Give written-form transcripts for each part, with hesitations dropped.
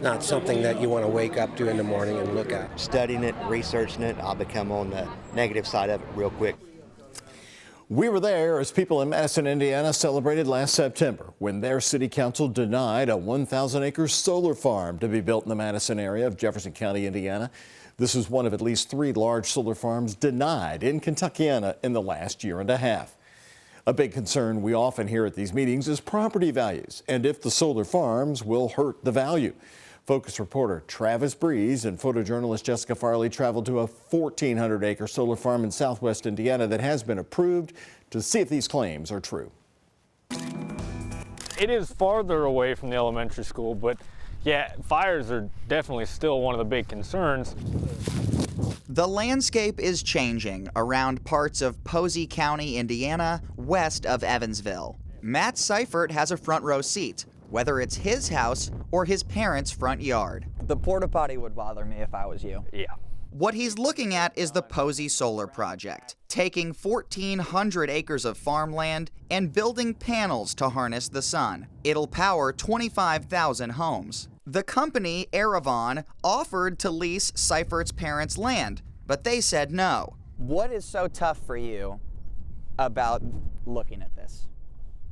Not something that you want to wake up to in the morning and look at. Studying it, researching it, I'll become on the negative side of it real quick. We were there as people in Madison, Indiana celebrated last September when their city council denied a 1,000-acre solar farm to be built in the Madison area of Jefferson County, Indiana. This is one of at least 3 large solar farms denied in Kentuckiana in the last year and a half. A big concern we often hear at these meetings is property values and if the solar farms will hurt the value. Focus reporter Travis Breeze and photojournalist Jessica Farley traveled to a 1,400-acre solar farm in southwest Indiana that has been approved to see if these claims are true. It is farther away from the elementary school, but yeah, fires are definitely still one of the big concerns. The landscape is changing around parts of Posey County, Indiana, west of Evansville. Matt Seifert has a front row seat, whether it's his house or his parents' front yard. The porta potty would bother me if I was you. Yeah. What he's looking at is the Posey Solar Project, taking 1,400 acres of farmland and building panels to harness the sun. It'll power 25,000 homes. The company, Aravon, offered to lease Seifert's parents' land, but they said no. What is so tough for you about looking at this?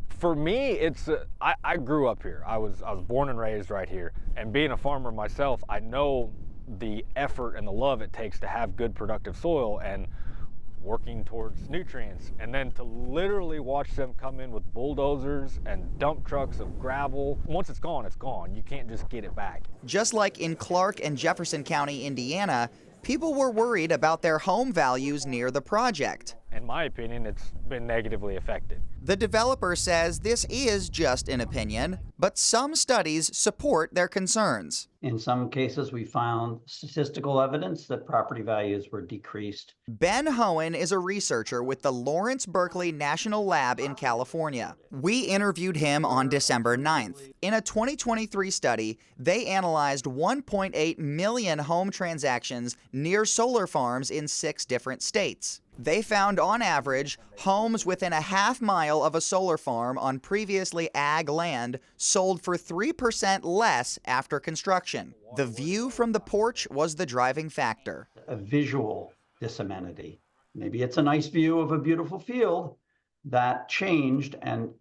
For me, it's I grew up here. I was born and raised right here, and being a farmer myself, I know the effort and the love it takes to have good productive soil and working towards nutrients, and then to literally watch them come in with bulldozers and dump trucks of gravel. Once it's gone, it's gone. You can't just get it back. Just like in Clark and Jefferson County, Indiana, people were worried about their home values near the project. In my opinion, it's been negatively affected. The developer says this is just an opinion, but some studies support their concerns. In some cases, we found statistical evidence that property values were decreased. Ben Hohen is a researcher with the Lawrence Berkeley National Lab in California. We interviewed him on December 9th. In a 2023 study, they analyzed 1.8 million home transactions near solar farms in 6 different states. They found, on average, homes within a half-mile of a solar farm on previously ag land sold for 3% less after construction. The view from the porch was the driving factor. A visual disamenity. Maybe it's a nice view of a beautiful field. That changed, and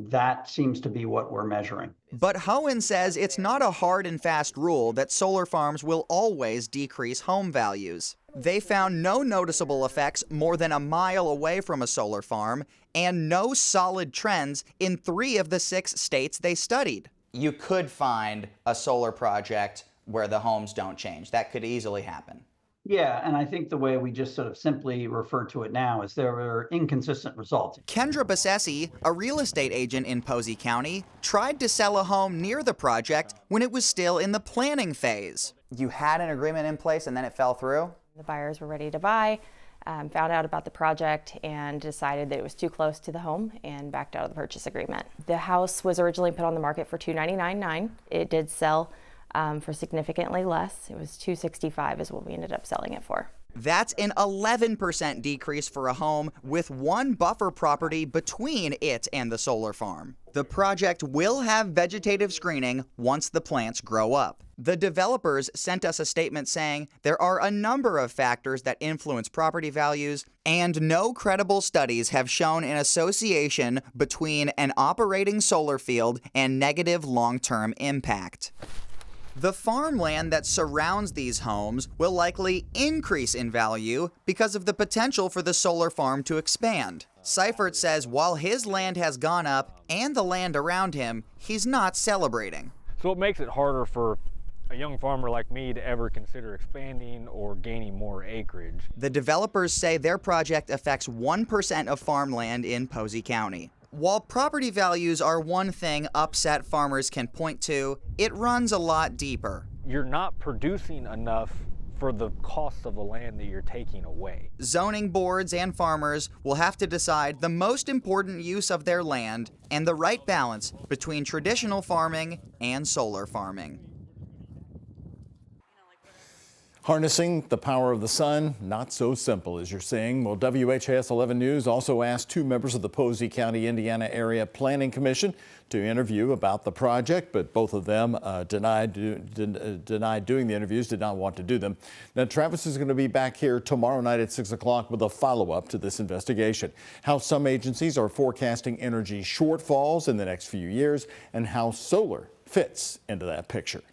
that seems to be what we're measuring. But Hohen says it's not a hard and fast rule that solar farms will always decrease home values. They found no noticeable effects more than a mile away from a solar farm and no solid trends in 3 of the 6 states they studied. You could find a solar project where the homes don't change. That could easily happen. Yeah, and I think the way we just sort of simply refer to it now is there are inconsistent results. Kendra Bassesi, a real estate agent in Posey County, tried to sell a home near the project when it was still in the planning phase. You had an agreement in place and then it fell through? The buyers were ready to buy, found out about the project and decided that it was too close to the home and backed out of the purchase agreement. The house was originally put on the market for $299,900. It did sell for significantly less. It was $265,000 is what we ended up selling it for. That's an 11% decrease for a home with 1 buffer property between it and the solar farm. The project will have vegetative screening once the plants grow up. The developers sent us a statement saying there are a number of factors that influence property values, and no credible studies have shown an association between an operating solar field and negative long-term impact. The farmland that surrounds these homes will likely increase in value because of the potential for the solar farm to expand. Seifert says while his land has gone up and the land around him, he's not celebrating. So it makes it harder for a young farmer like me to ever consider expanding or gaining more acreage. The developers say their project affects 1% of farmland in Posey County. While property values are one thing upset farmers can point to, it runs a lot deeper. You're not producing enough for the cost of the land that you're taking away. Zoning boards and farmers will have to decide the most important use of their land and the right balance between traditional farming and solar farming. Harnessing the power of the sun, not so simple as you're seeing. Well, WHAS 11 News also asked two members of the Posey County, Indiana Area Planning Commission to interview about the project, but both of them denied doing the interviews, did not want to do them. Now, Travis is going to be back here tomorrow night at 6 o'clock with a follow-up to this investigation. How some agencies are forecasting energy shortfalls in the next few years and how solar fits into that picture.